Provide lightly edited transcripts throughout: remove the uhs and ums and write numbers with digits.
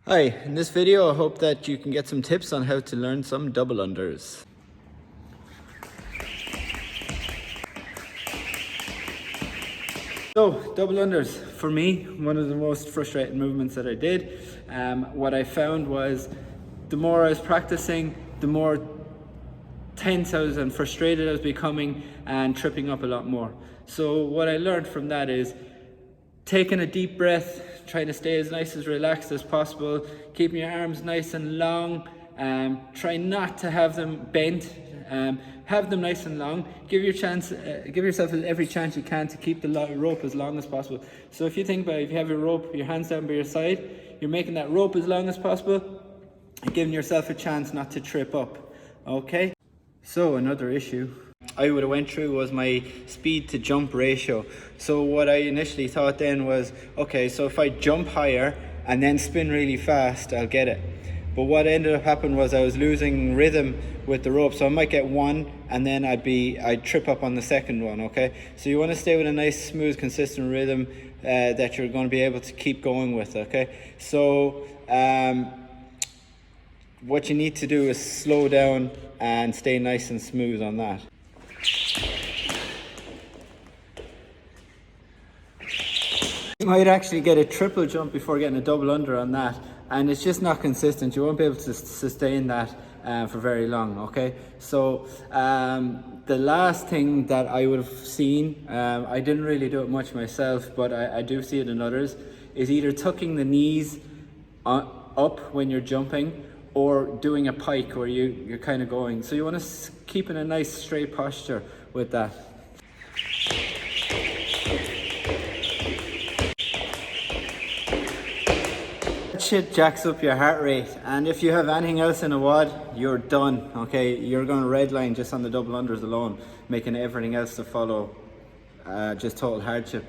Hi, in this video I hope that you can get some tips on how to learn some double unders. So, double unders, for me, one of the most frustrating movements that I did. What I found was the more I was practicing, the more tense I was and frustrated I was becoming and tripping up a lot more. So what I learned from that is taking a deep breath, trying to stay as nice as relaxed as possible, keeping your arms nice and long, try not to have them bent, have them nice and long. Give yourself every chance you can to keep the rope as long as possible. So if you think about it, if you have your rope, your hands down by your side, you're making that rope as long as possible and giving yourself a chance not to trip up, okay? So another issue I would have went through was my speed to jump ratio. So what I initially thought then was, okay, so if I jump higher and then spin really fast, I'll get it. But what ended up happening was I was losing rhythm with the rope. So I might get one and then I'd trip up on the second one, okay? So you want to stay with a nice, smooth, consistent rhythm that you're going to be able to keep going with, okay? So what you need to do is slow down and stay nice and smooth on that. You might actually get a triple jump before getting a double under on that, and it's just not consistent. You won't be able to sustain that for very long, okay? So the last thing that I would have seen, I didn't really do it much myself, but I do see it in others, is either tucking the knees up when you're jumping or doing a pike where you're kind of going. So you want to keep in a nice straight posture with that. That shit jacks up your heart rate, and if you have anything else in a WOD, you're done, okay? You're going to redline just on the double unders alone, making everything else to follow just total hardship.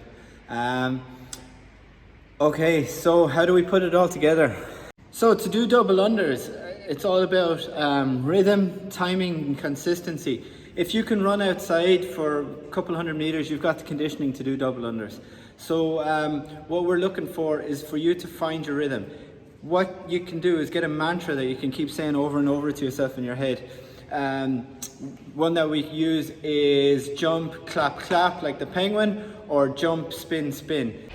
Okay, so how do we put it all together? So to do double unders, it's all about rhythm, timing and consistency. If you can run outside for a couple hundred meters, you've got the conditioning to do double unders. So what we're looking for is for you to find your rhythm. What you can do is get a mantra that you can keep saying over and over to yourself in your head. One that we use is jump, clap, clap, like the penguin, or jump, spin, spin.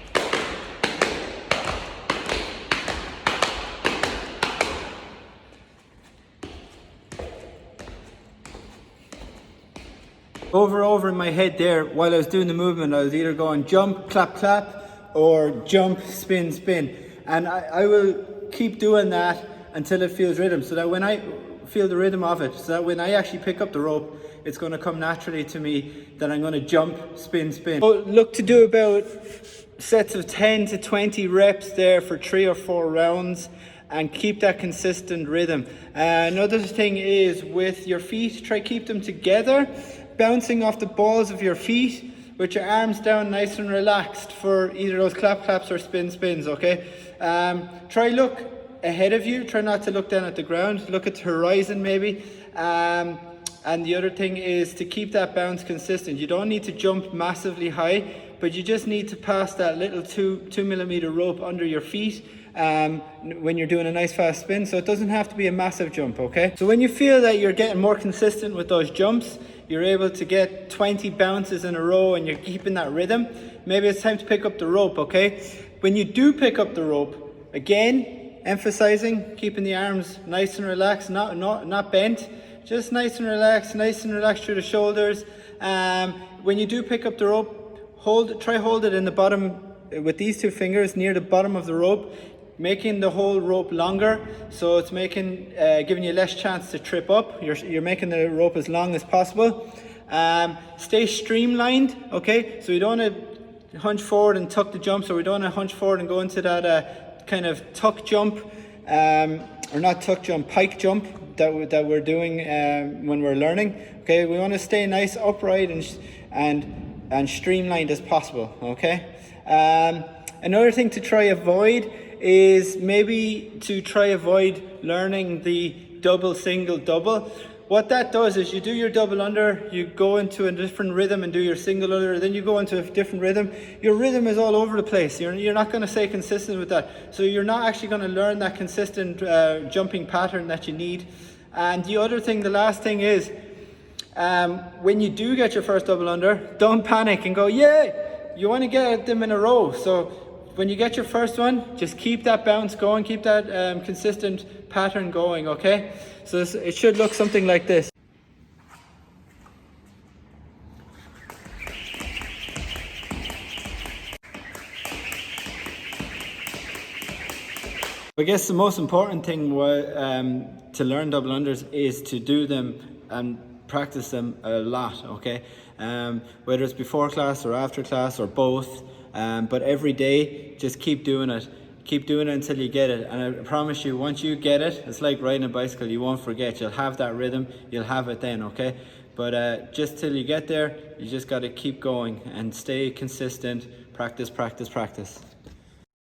Over in my head there, while I was doing the movement, I was either going jump, clap, clap, or jump, spin, spin. And I will keep doing that until it feels rhythm, so that when I feel the rhythm of it, so that when I actually pick up the rope, it's going to come naturally to me that I'm going to jump, spin, spin. So look to do about sets of 10 to 20 reps there for 3 or 4 rounds and keep that consistent rhythm. Another thing is with your feet, try keep them together, bouncing off the balls of your feet with your arms down nice and relaxed for either those clap claps or spin spins, okay? Try look ahead of you, try not to look down at the ground, look at the horizon maybe. And the other thing is to keep that bounce consistent. You don't need to jump massively high, but you just need to pass that little 2 millimeter rope under your feet when you're doing a nice fast spin. So it doesn't have to be a massive jump, okay? So when you feel that you're getting more consistent with those jumps, you're able to get 20 bounces in a row and you're keeping that rhythm, maybe it's time to pick up the rope, okay? When you do pick up the rope, again, emphasizing keeping the arms nice and relaxed, not bent, just nice and relaxed through the shoulders. When you do pick up the rope, try hold it in the bottom with these 2 fingers near the bottom of the rope, making the whole rope longer, so it's giving you less chance to trip up. You're making the rope as long as possible. Stay streamlined, okay? So we don't want to hunch forward and tuck the jump, so we don't want to hunch forward and go into that kind of tuck jump, or not tuck jump, pike jump that we're doing when we're learning. Okay, we want to stay nice, upright, and streamlined as possible. Okay. Another thing to try avoid is maybe to try avoid learning the double, single, double. what that does is you do your double under, you go into a different rhythm and do your single under, then you go into a different rhythm. Your rhythm is all over the place. You're not going to stay consistent with that. So you're not actually going to learn that consistent jumping pattern that you need. And the other thing, the last thing is, when you do get your first double under, don't panic and go, yay! You want to get them in a row. So when you get your first one, just keep that bounce going, keep that consistent pattern going, okay? So it should look something like this. I guess the most important thing to learn double unders is to do them and practice them a lot, okay? Whether it's before class or after class or both, but every day, just keep doing it. Keep doing it until you get it. And I promise you, once you get it, it's like riding a bicycle. You won't forget. You'll have that rhythm. You'll have it then, okay? But just till you get there, you just got to keep going and stay consistent. Practice, practice, practice.